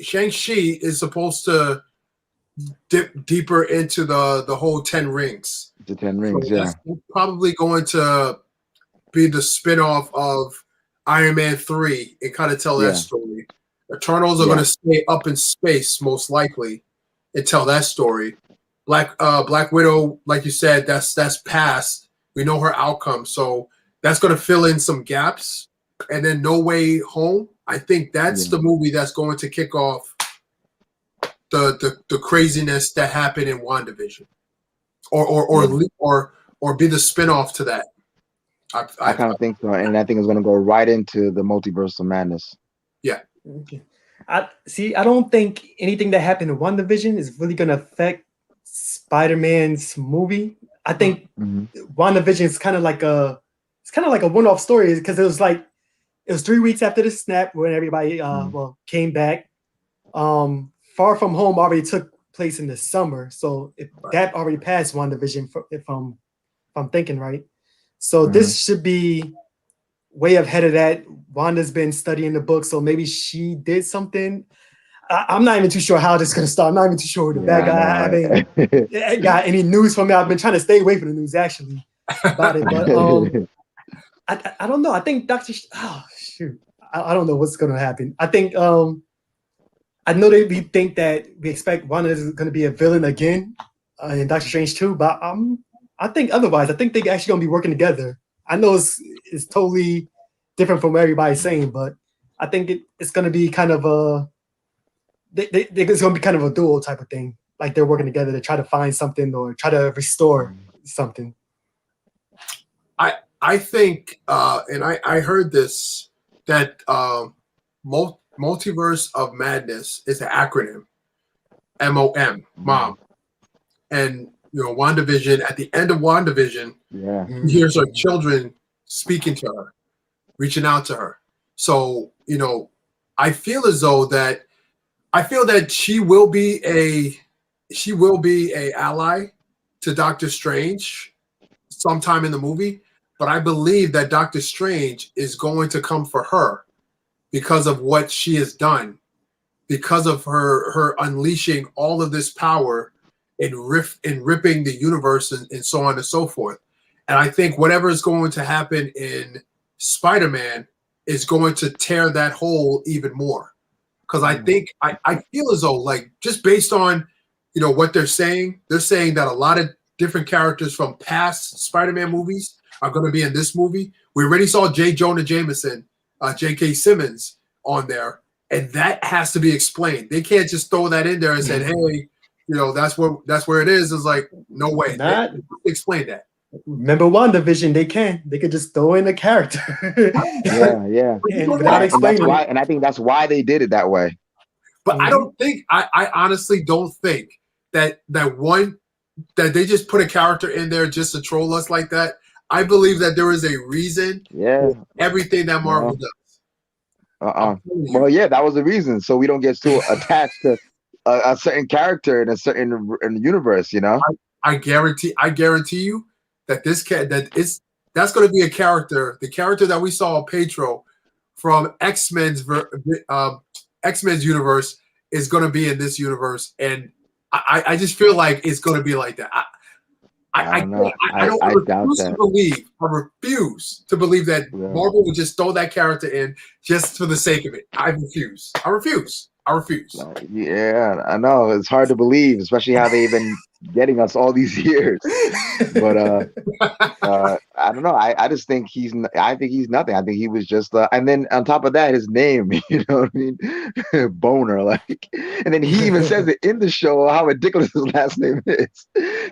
Shang-Chi is supposed to dip deeper into the whole 10 rings. The 10 rings, so that's probably going to be the spinoff of Iron Man 3 and kind of tell that story. Eternals are going to stay up in space, most likely, and tell that story. Black Widow, like you said, that's past. We know her outcome, so that's going to fill in some gaps. And then No Way Home, I think that's the movie that's going to kick off the craziness that happened in WandaVision. or be the spinoff to that. I kind of think so, and I think it's going to go right into the multiverse of madness. Yeah. Okay. I don't think anything that happened in WandaVision is really gonna affect Spider-Man's movie. I think WandaVision is kind of like a one-off story because it was 3 weeks after the snap when everybody came back. Far From Home already took place in the summer, so if that already passed WandaVision, if I'm thinking right. So this should be way ahead of that. Wanda's been studying the book, so maybe she did something. I'm not even too sure how this is gonna start. I'm not even too sure who the bad guy. I haven't got any news from it. I've been trying to stay away from the news actually about it, but I don't know. I think I don't know what's gonna happen. I think I know that we think that we expect Wanda is gonna be a villain again in Doctor Strange 2, but I think otherwise. I think they're actually gonna be working together. I know it's totally different from what everybody's saying, but I think it's going to be kind of it's going to be kind of a duo type of thing. Like they're working together to try to find something or try to restore something. I think, and I heard this, that Multiverse of Madness is an acronym, MOM, Mom, and WandaVision. At the end of WandaVision, here's her children speaking to her, reaching out to her. So I feel as though that she will be a ally to Doctor Strange sometime in the movie, but I believe that Doctor Strange is going to come for her because of what she has done, because of her unleashing all of this power and ripping the universe and so on and so forth. And I think whatever is going to happen in Spider-Man is going to tear that hole even more. Because I think I feel as though, like, just based on what they're saying that a lot of different characters from past Spider-Man movies are going to be in this movie. We already saw J. Jonah Jameson, J.K. Simmons on there, and that has to be explained. They can't just throw that in there and say, "Hey, that's where it is." It's like, no way. They explain that. Remember WandaVision? They could just throw in a character. yeah. Without explaining it. And I think that's why they did it that way. But I don't think I honestly don't think that they just put a character in there just to troll us like that. I believe that there is a reason for everything that Marvel does. Well, yeah, that was the reason. So we don't get so attached to a certain character in a certain universe, I guarantee you that that's going to be a character, the character that we saw Pedro from X-Men's universe is going to be in this universe, and I just feel like it's going to be like that. I refuse to believe that Marvel would just throw that character in just for the sake of it. I refuse. Yeah, I know. It's hard to believe, especially how they've been getting us all these years. But I don't know. I just think he's nothing. I think he was just and then on top of that, his name, you know what I mean? Boner, like, and then he even says it in the show how ridiculous his last name is.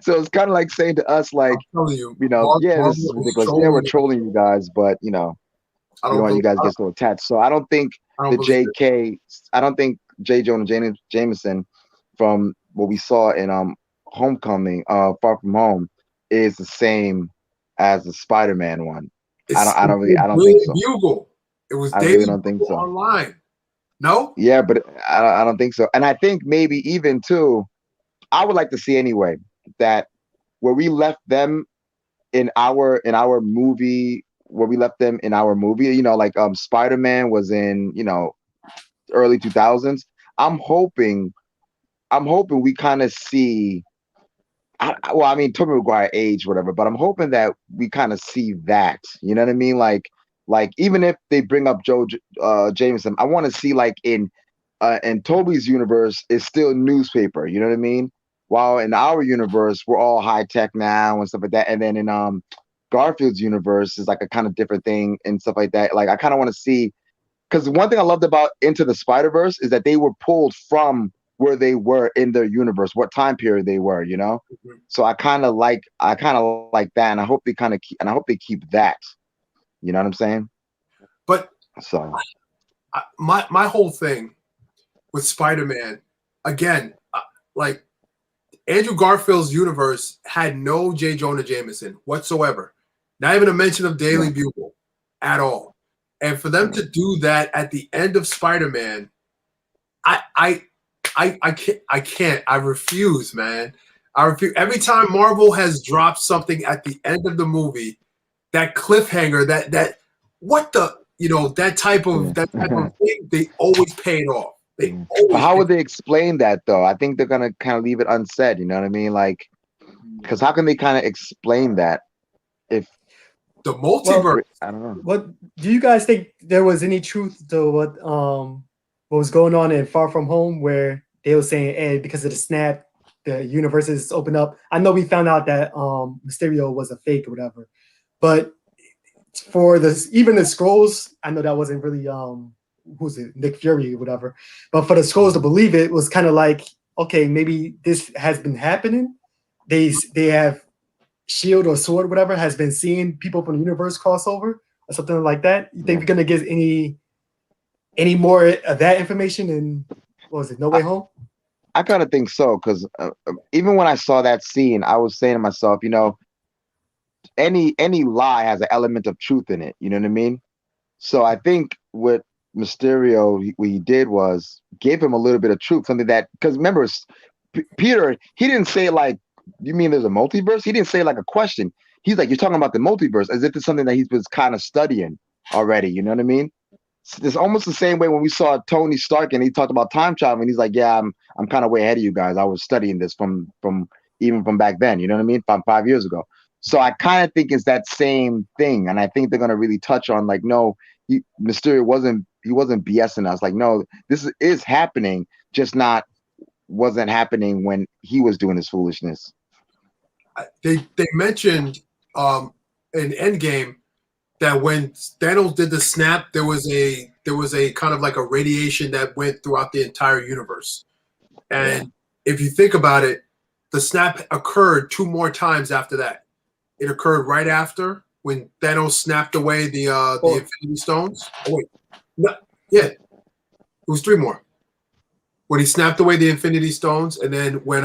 So it's kind of like saying to us, like, this is ridiculous. Yeah, we're trolling you guys, but we don't want you guys to get so attached. So I don't think I don't think J. Jonah Jameson from what we saw in Homecoming, Far From Home, is the same as the Spider-Man one. I don't think so. Bugle. It was I Daily really don't think so. Online. No? Yeah, but I don't think so. And I think maybe even too, I would like to see anyway that where we left them in our movie, like Spider-Man was in, early 2000s. I'm hoping we kind of see Tobey Maguire age, whatever, but I'm hoping that we kind of see that, you know what I mean? Like even if they bring up Jameson, I want to see like in Tobey's universe is still newspaper, you know what I mean? While in our universe, we're all high tech now and stuff like that. And then in Garfield's universe is like a kind of different thing and stuff like that. Like I kind of want to see, because one thing I loved about Into the Spider-Verse is that they were pulled from where they were in their universe, what time period they were, Mhm. So I kind of like that, and I hope they kind of keep, and I hope they keep that. You know what I'm saying? But So my whole thing with Spider-Man, again, like Andrew Garfield's universe had no J. Jonah Jameson whatsoever. Not even a mention of Daily yeah. Bugle at all. And for them to do that at the end of Spider-Man, I can't. I refuse, man. I refuse. Every time Marvel has dropped something at the end of the movie, that cliffhanger, that what the that type of thing, they always pay it off. They But always how pay would they explain that though? I think they're gonna kind of leave it unsaid. You know what I mean? Like, because how can they kind of explain that if the Well, multiverse. I don't know? what do you guys think there was any truth to what was going on in Far From Home where they were saying, hey, because of the snap, the universe is opened up. I know we found out that Mysterio was a fake or whatever, but for this even the scrolls, I know that wasn't really who's it, Nick Fury or whatever. But for the scrolls to believe it was kind of like, okay, maybe this has been happening. They have Shield or Sword, whatever, has been seeing people from the universe crossover or something like that. You think we're gonna get any more of that information in what was it, No Way Home? I kind of think so because even when I saw that scene, I was saying to myself, any lie has an element of truth in it. You know what I mean? So I think what Mysterio what he did was gave him a little bit of truth, something that because remember, Peter, he didn't say like, "You mean there's a multiverse?" He didn't say like a question. He's like, "You're talking about the multiverse," as if it's something that he was kind of studying already. You know what I mean? It's almost the same way when we saw Tony Stark and he talked about time travel, and he's like, "Yeah, I'm kind of way ahead of you guys. I was studying this from even from back then." You know what I mean? From 5 years ago. So I kind of think it's that same thing, and I think they're gonna really touch on like, no, Mysterio wasn't BSing us. Like, no, this is happening, just not wasn't happening when he was doing his foolishness. They mentioned in Endgame that when Thanos did the snap, there was a kind of like a radiation that went throughout the entire universe. And if you think about it, the snap occurred two more times after that. It occurred right after when Thanos snapped away the Infinity Stones. Oh wait, no, yeah, it was three more. When he snapped away the Infinity Stones, and then when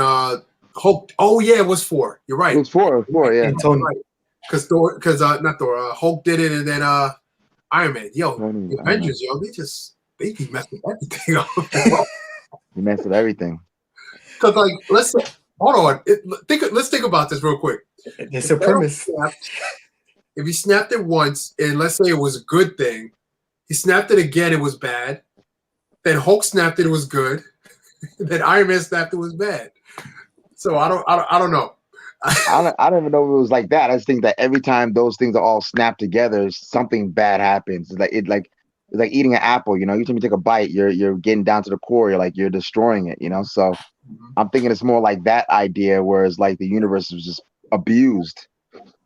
Hulk. Oh yeah, it was four. You're It right. was four, yeah. And Tony. Right. Because not Thor, Hulk did it, and then Iron Man. Yo, Tony, the Avengers, yo, they be messing everything up. he messed with everything. Because like, hold on, let's think about this real quick. It's a premise. If he snapped it once, and let's say it was a good thing, he snapped it again, it was bad. Then Hulk snapped it, it was good. Then Iron Man snapped it, was bad. So I don't know. I don't even know if it was like that. I just think that every time those things are all snapped together, something bad happens. It's like eating an apple. Each time you take a bite, you're getting down to the core. You're destroying it. So I'm thinking it's more like that idea, whereas like the universe was just abused.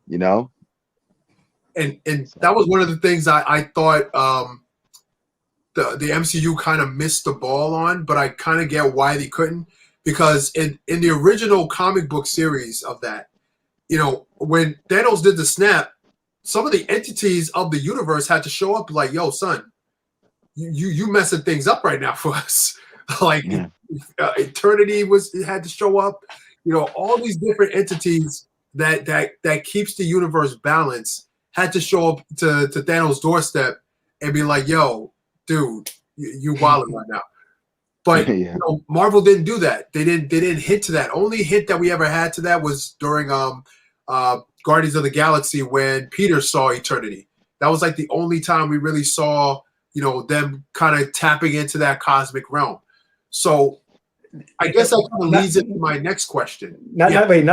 And that was one of the things I thought the MCU kind of missed the ball on, but I kind of get why they couldn't, because in the original comic book series of that, when Thanos did the snap, some of the entities of the universe had to show up like, yo, son, you messing things up right now for us. Like Eternity had to show up, all these different entities that keeps the universe balanced had to show up to Thanos' doorstep and be like, yo, dude, you wilding right now. But Marvel didn't do that. They didn't hint to that. Only hint that we ever had to that was during Guardians of the Galaxy when Peter saw Eternity. That was like the only time we really saw them kind of tapping into that cosmic realm. So I guess that kind of leads into my next question. Not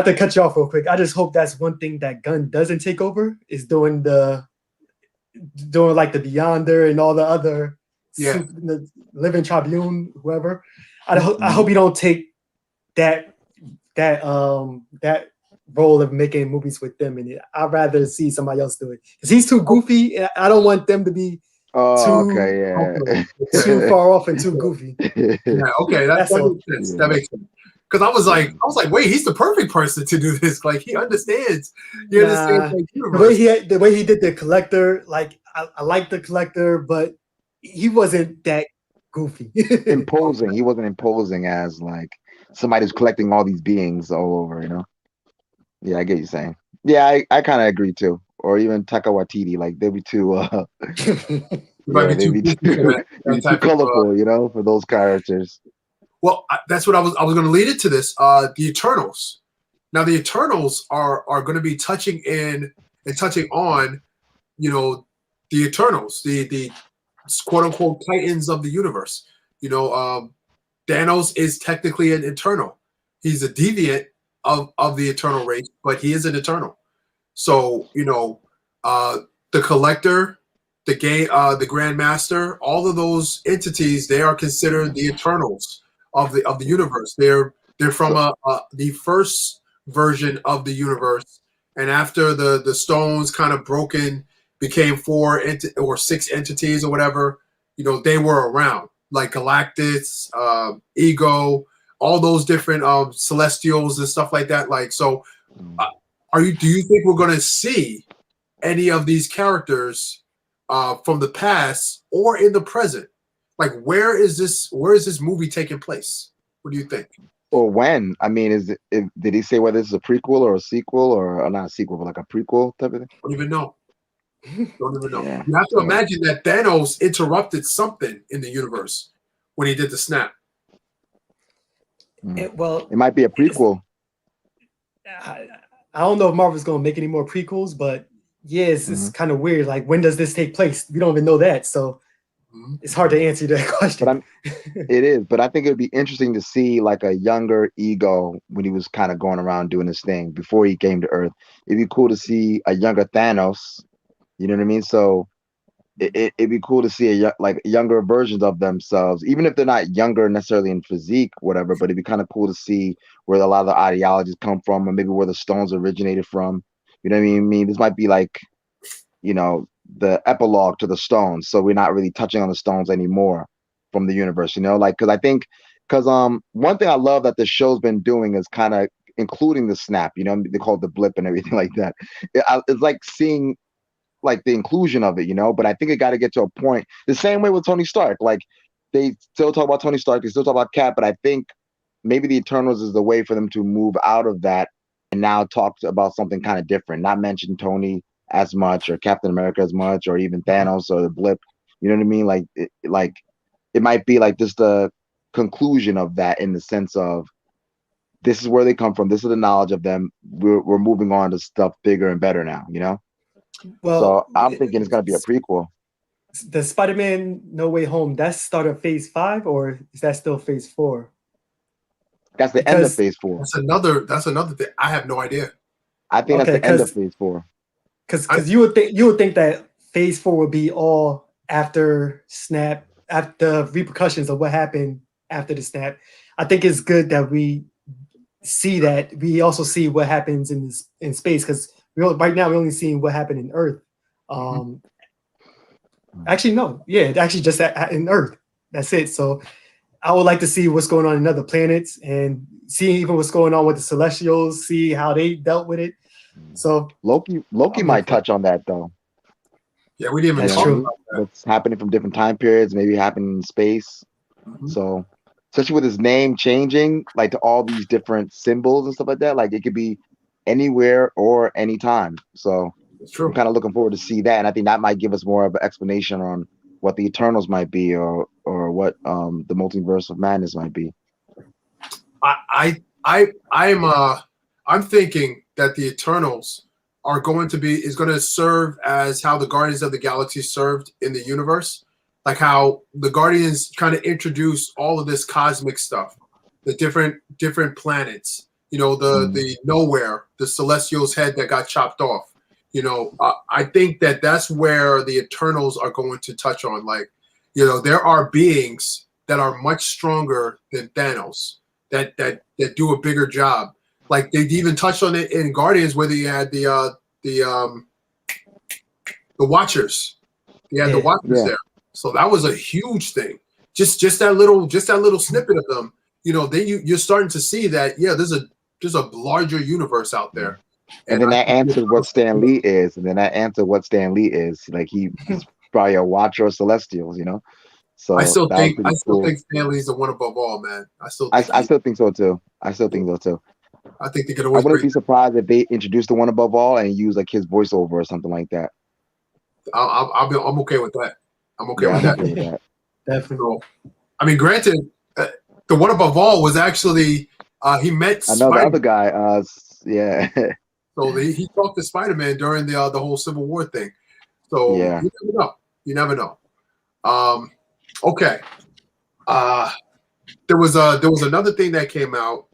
to cut you off real quick. I just hope that's one thing that Gunn doesn't take over is doing like the Beyonder and all the other the Living Tribune, whoever. I hope you don't take that role of making movies with them in it. I'd rather see somebody else do it because he's too goofy. And I don't want them to be Oh, too okay, too yeah. far off and too goofy. Yeah, okay, that, That's that all. makes sense. That Yeah. makes sense. Because I was like, wait, he's the perfect person to do this. Like he understands. He understands Nah, like universe. the way he did the collector, like I like the collector, but he wasn't that goofy. Imposing. He wasn't imposing as like somebody who's collecting all these beings all over, you know? Yeah, I get you saying. Yeah, I kind of agree too. Or even Taika Waititi, like they'd be too It might yeah, be they'd too be goofy for too that, they'd that be too type of. colorful, you know, for those characters. Well, that's what I was going to lead into this. The Eternals. Now, the Eternals are going to be touching in and touching on, you know, the Eternals, the quote unquote Titans of the universe. You know, Thanos is technically an Eternal. He's a deviant of the Eternal race, but he is an Eternal. So you know, uh, the Collector, the Grandmaster, all of those entities, they are considered the Eternals of the universe. They're from So the first version of the universe, and after the stones kind of broken became or six entities or whatever. You know, they were around like Galactus, Ego, all those different Celestials and stuff like that. Like so. Uh, do you think we're going to see any of these characters from the past or in the present? Like, where is this movie taking place? What do you think? or when? I mean, did he say whether this is a prequel or a sequel or not a sequel, but like a prequel type of thing? Don't even know. Don't even know. Yeah. You have to So imagine that Thanos interrupted something in the universe when he did the snap. mm. Well, It might be a prequel. I, I don't know if Marvel's gonna make any more prequels, but yeah, it's Hmm. kind of weird. Like, when does this take place? We don't even know that, so Mhm. it's hard to answer that But question. it is, but I think it would be interesting to see like a younger Ego when he was kind of going around doing his thing before he came to Earth. It'd be cool to see a younger Thanos. You know what I mean? So it'd be cool to see like younger versions of themselves, even if they're not younger necessarily in physique, whatever. But it'd be kind of cool to see where a lot of the ideologies come from, or maybe where the stones originated from. You know what I mean? This might be like, you know, the epilogue to the stones, so we're not really touching on the stones anymore from the universe, you know, like because one thing I love that the show's been doing is kind of including the snap, you know, they call it the blip and everything like that. It's like seeing like the inclusion of it, you know, but I think it got to get to a point the same way with Tony Stark. Like they still talk about Tony Stark, they still talk about Cap, but I think maybe the Eternals is the way for them to move out of that and now talk about something kind of different, not mention Tony as much or Captain America as much or even Thanos or the blip. You know what I mean? Like it might be like just the conclusion of that in the sense of this is where they come from. This is the knowledge of them. We're moving on to stuff bigger and better now, you know? Well, So I'm thinking it's gonna be a prequel. the Spider-Man No Way Home, that's started phase 5, or is that still phase 4? That's the end of Because phase 4. That's another thing. I have no idea. I think that's okay, the end of because phase 4. I, because you would think that phase 4 would be all after snap, after the repercussions of what happened after the snap. I think it's good that we see that. We also see what happens in space, because right now we're only seeing what happened in Earth. Um, Actually, no, yeah, actually just in Earth. That's it. So I would like to see what's going on in other planets and see even what's going on with the Celestials. See how they dealt with it. So Loki I'm here might for it. touch on that though. yeah, we didn't even You That's know what I talk true. mean? about that. What's happening from different time periods, maybe happening in space. Mhm. So especially with his name changing, like to all these different symbols and stuff like that, like it could be anywhere or anytime. So It's I'm true. kind of looking forward to see that, and I think that might give us more of an explanation on what the Eternals might be, or what the multiverse of madness might be. I'm thinking that the Eternals is going to serve as how the Guardians of the Galaxy served in the universe, like how the Guardians kind of introduced all of this cosmic stuff, the different planets, you know, the nowhere, the Celestial's head that got chopped off. You know, I think that that's where the Eternals are going to touch on. Like, you know, there are beings that are much stronger than Thanos that do a bigger job. Like they even touched on it in Guardians, where they had the Watchers, He had the Yeah. Watchers there, so that was a huge thing. Just that little snippet of them. Then you're starting to see that there's a larger universe out there. And then that answered what Stan Lee is. Like he's probably a Watcher of Celestials, So I still that was think pretty cool. Stan Lee's the one above all, man. I still think so too. I they could I always wouldn't bring. be surprised if they introduced the one above all and use like his voiceover or something like that. I'm okay with that. I'm okay Yeah, with I'm that. okay with that. Definitely. So, I mean, granted, the one above all was actually he met I know the Spider. other guy. Yeah, So he talked to Spider-Man during the whole Civil War thing. So yeah. You never know. Okay. There was another thing that came out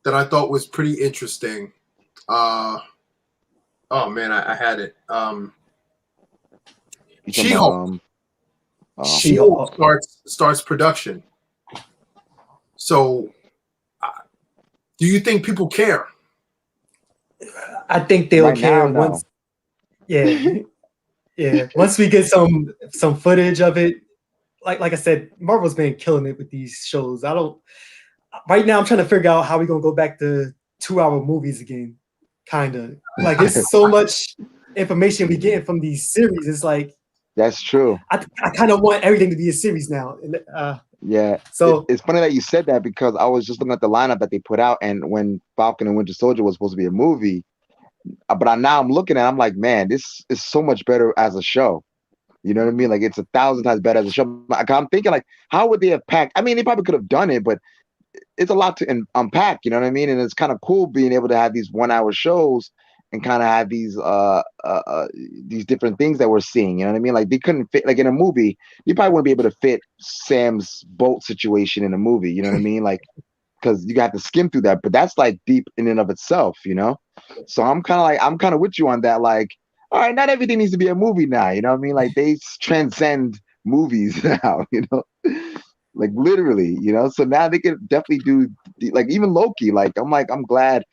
that I thought was pretty interesting. Oh man, I had it. You talking She-Hulk. about, She-Hulk starts production. So, do you think people care? I think they'll Right care now, no. once. Yeah, yeah. Once we get some footage of it, like I said, Marvel's been killing it with these shows. Right now, I'm trying to figure out how we're gonna go back to 2-hour movies again. Kind of like there's so much information we getting from these series. It's like That's true. I kind of want everything to be a series now. Yeah. So it's funny that you said that because I was just looking at the lineup that they put out, and when Falcon and Winter Soldier was supposed to be a movie, but now I'm looking at it, I'm like, man, this is so much better as a show. You know what I mean? Like it's 1,000 times better as a show. I'm thinking like, how would they have packed? I mean, they probably could have done it, but it's a lot to unpack. You know what I mean? And it's kind of cool being able to have these 1-hour shows and kind of have these different things that we're seeing. You know what I mean? Like they couldn't fit like in a movie. You probably wouldn't be able to fit Sam's boat situation in a movie. You know what I mean? Like because you got to skim through that, but that's like deep in and of itself. So I'm kind of with you on that. Like, all right, not everything needs to be a movie now. You know what I mean? Like they transcend movies now. Like literally. So now they can definitely do like even Loki. Like I'm glad.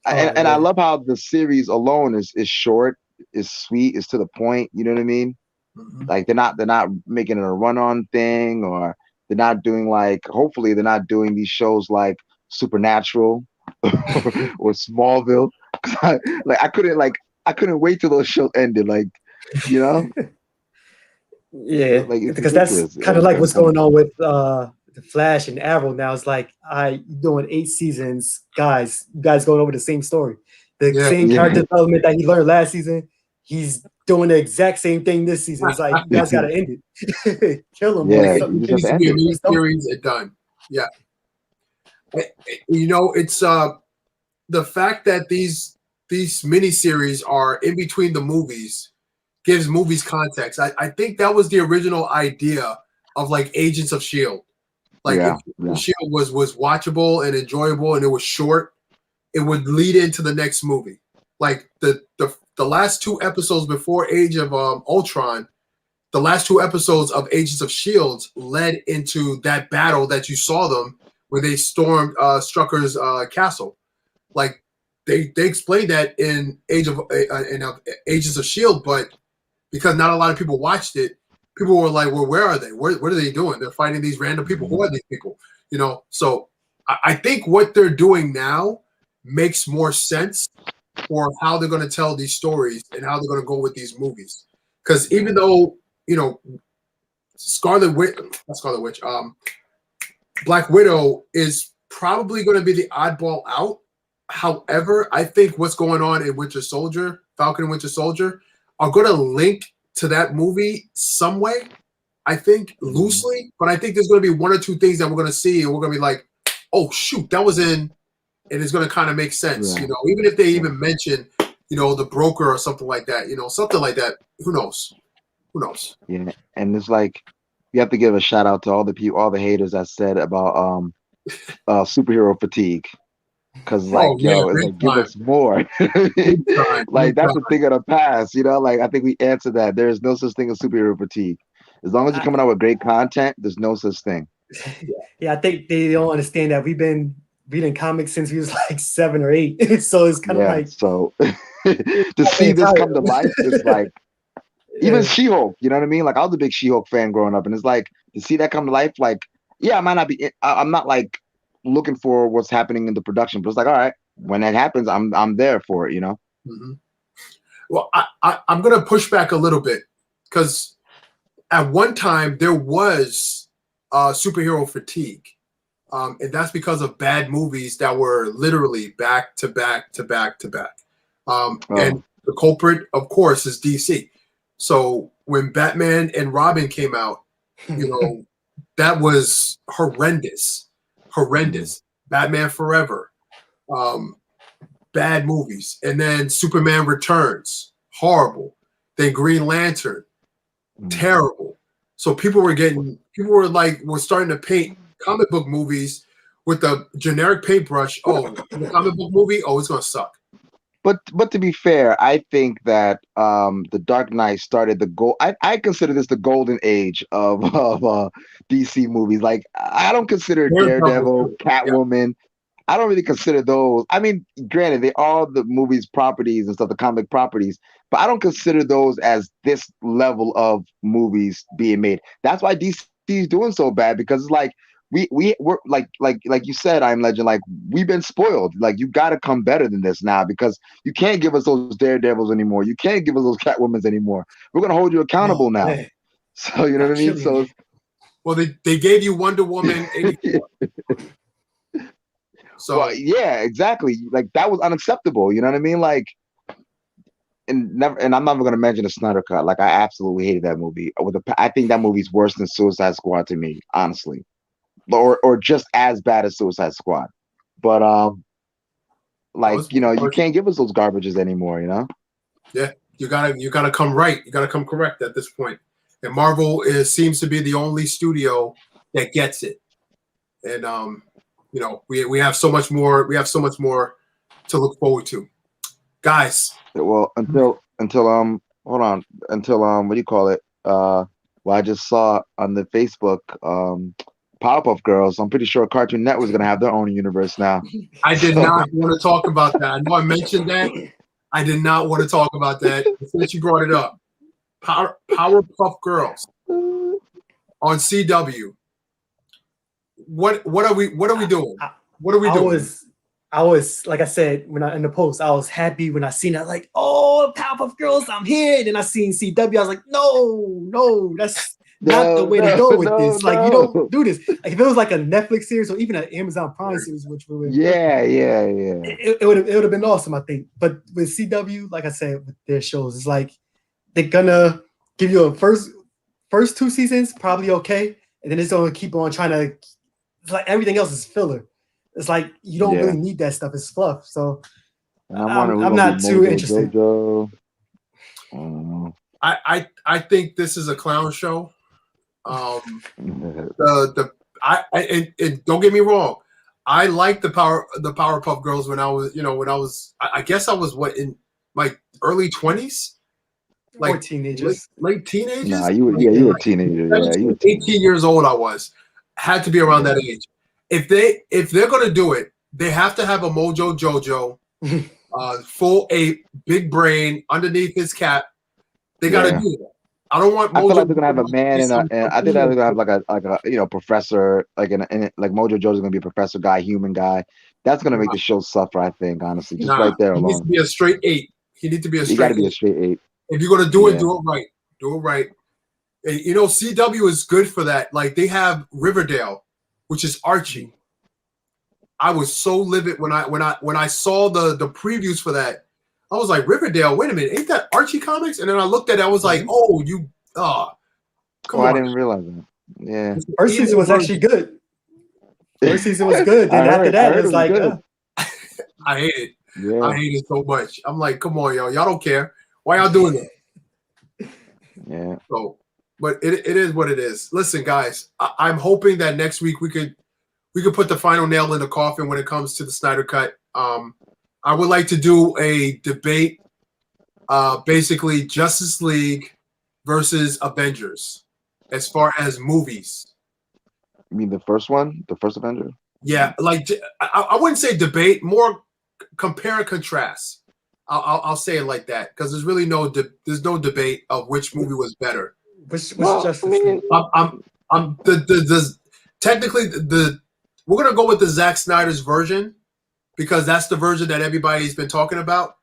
And I love how the series alone is short, is sweet, is to the point. You know what I mean? Mm-hmm. Like they're not making it a run-on thing, or they're not doing like. Hopefully, they're not doing these shows like Supernatural or Smallville. I couldn't wait till those shows ended. Like, yeah, like it's because that's ridiculous. kind of like what's going on with the Flash and Arrow now. It's like doing 8 seasons, guys. You guys going over the same story, the same character development that he learned last season. He's doing the exact same thing this season. It's like you guys got to end it, kill him. Yeah, It needs to be a mini series. It's done. Yeah, it's the fact that these mini series are in between the movies gives movies context. I think that was the original idea of like Agents of S.H.I.E.L.D. Like if S.H.I.E.L.D. was watchable and enjoyable and it was short, it would lead into the next movie. Like the last 2 episodes before Age of Ultron, the last 2 episodes of Agents of S.H.I.E.L.D. led into that battle that you saw them where they stormed Strucker's castle. Like they explained that in Agents of S.H.I.E.L.D., but because not a lot of people watched it, people were like, well, where are they? What are they doing? They're fighting these random people. Who are these people? So I think what they're doing now makes more sense for how they're going to tell these stories and how they're going to go with these movies. Because even though, Black Widow is probably going to be the oddball out. However, I think what's going on in Falcon and Winter Soldier, are going to link to that movie some way. I think loosely, but I think there's going to be 1 or 2 things that we're going to see, and we're going to be like, "Oh shoot, that was in," and it's going to kind of make sense. Yeah. Even if they even mention, the broker or something like that. Something like that. Who knows? Yeah, and it's like you have to give a shout out to all the haters that said about superhero fatigue. Because it's like give us more. Like that's a thing of the past, Like I think we answered that. There is no such thing as superhero fatigue. As long as you're coming out with great content, there's no such thing. Yeah, I think they don't understand that we've been reading comics since we was like 7 or 8. So it's kind of like so to see this come to life is like Even Yeah. She-Hulk, you know what I mean? Like I was a big She-Hulk fan growing up, and it's like to see that come to life. Like, yeah, I might not be. I'm not like looking for what's happening in the production, but it's like, all right, when that happens, I'm there for it. You know? Mhm. Well, I'm going to push back a little bit because at one time there was superhero fatigue. And that's because of bad movies that were literally back to back to back to back. And Oh, the culprit, of course, is DC. So when Batman and Robin came out, you know, that was horrendous. Horrendous. Batman Forever. Um, Bad movies. And then Superman Returns. Horrible. Then Green Lantern. mm. Terrible. So people were starting to paint comic book movies with a generic paintbrush. Oh, the comic book movie, oh, it's gonna suck. But to be fair, I think that the Dark Knight started the gold. I consider this the golden age of DC movies. Like I don't consider Daredevil, Daredevil, too. Yeah. Catwoman. I don't really consider those. I mean, granted, they are the movies properties and stuff, the comic properties, but I don't consider those as this level of movies being made. That's why DC is doing so bad because it's like we're like you said, I'm Legend. Like we've been spoiled. Like you got to come better than this now because you can't give us those Daredevils anymore. You can't give us those Catwomans anymore. We're gonna hold you Oh accountable now. man, So you know not what I mean. killing So me. Well, they gave you Wonder Woman 84. well, So yeah, exactly. Like that was unacceptable. You know what I mean? Like and I'm never gonna mention the Snyder Cut. Like I absolutely hated that movie. I think that movie's worse than Suicide Squad to me, honestly, or just as bad as Suicide Squad. But no, like you can't give us those garbages anymore. You know? yeah, you gotta come right. You gotta come correct at this point. And Marvel seems to be the only studio that gets it. And we have so much more. We have so much more to look forward to, guys. Well, until hold on, until what do you call it? Well, I just saw on the Facebook Powerpuff Girls. I'm pretty sure Cartoon Network's gonna have their own universe now. I did So not want to talk about that. I know I mentioned that. I did not want to talk about that. Since you brought it up, Powerpuff Girls on CW. What are we doing? I, What are we I doing? I was like I said when I in the post, I was happy when I seen that, like, oh, Powerpuff Girls, I'm here. And then I seen CW, I was like, no, that's not the no, way to no, go with no, this. Like, you don't no. do this. Like, if it was like a Netflix series or even an Amazon Prime series, which we would, Yeah, yeah, yeah. it would have been awesome, I think. But with CW, like I said, with their shows, it's like they're gonna give you a first two seasons, probably okay, and then it's gonna keep on trying to. It's like everything else is filler. It's like you don't Yeah. really need that stuff. It's fluff. So And I'm wondering I'm who's I'm gonna be not too Mojo interested. Jojo. I don't I think this is a clown show. know. The and don't get me wrong. I liked the Powerpuff Girls when I was I guess I was in my early 20s, Or like teenagers. late Nah, teenagers. you Like, yeah, you were a like teenager. Yeah, you were 17, a teenager. 18 years old I was. Had to be around Yeah. that age. If they're gonna do it, they have to have a Mojo Jojo, full ape, big brain underneath his cap. They got to Yeah. do that. I don't want I feel Mojo like they're gonna Jojo have a to man be and I think that some they're gonna have like a professor like Mojo Jojo's gonna be a professor guy, human guy. That's gonna make the show suffer. I think honestly, just nah. right there He needs to alone, be a straight eight. He needs to be a you got straight to be a eight. straight eight. If you're gonna Yeah. do it right. Do it right. And, CW is good for that. Like they have Riverdale, which is Archie. I was so livid when I saw the previews for that. I was like, Riverdale, wait a minute, ain't that Archie comics? And then I looked at it, I was like, oh, come Oh, I on. didn't realize that. Yeah. It's an First season evil was actually version. good. First season was good. Then after I that, it heard it was was like, good. I hate it. Yeah. I hate it so much. I'm like, come on, y'all don't care. Why y'all doing that? Yeah. So, but it is what it is. Listen, guys, I'm hoping that next week we could put the final nail in the coffin when it comes to the Snyder Cut. I would like to do a debate, basically Justice League versus Avengers, as far as movies. You mean the first one, the first Avenger? Yeah, like I wouldn't say debate, more compare and contrast. I'll say it like that because there's really there's no debate of which movie was better. Which Well, Justice I mean, League? I'm technically we're gonna go with the Zack Snyder's version because that's the version that everybody's been talking about.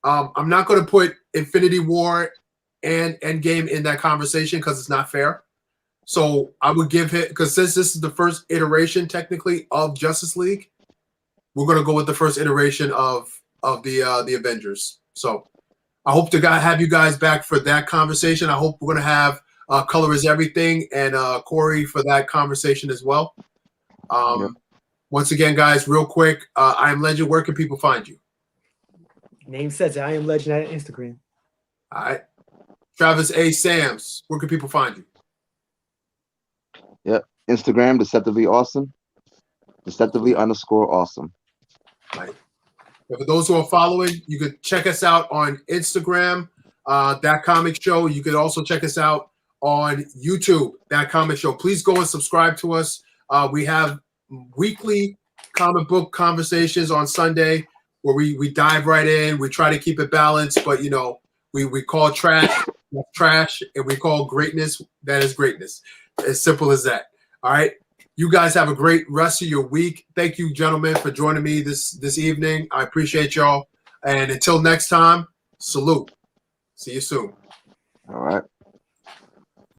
I'm not gonna put Infinity War and Endgame in that conversation because it's not fair. So I would give it because since this is the first iteration technically of Justice League, we're gonna go with the first iteration of the Avengers. So I hope to have you guys back for that conversation. I hope we're gonna have Color is Everything and Corey for that conversation as well. Yep. Once again, guys, real quick, I Am Legend. Where can people find you? Name says it. I Am Legend at Instagram. All right, Travis A. Sams. Where can people find you? Yep. Instagram, deceptively awesome. Deceptively_awesome. Right. And for those who are following, you could check us out on Instagram, That Comic Show. You could also check us out on YouTube, That Comic Show. Please go and subscribe to us. We have weekly comic book conversations on Sunday where we dive right in. We try to keep it balanced, but we call trash and we call greatness that is greatness. As simple as that. All right. You guys have a great rest of your week. Thank you, gentlemen, for joining me this evening. I appreciate y'all. And until next time, salute. See you soon. All right.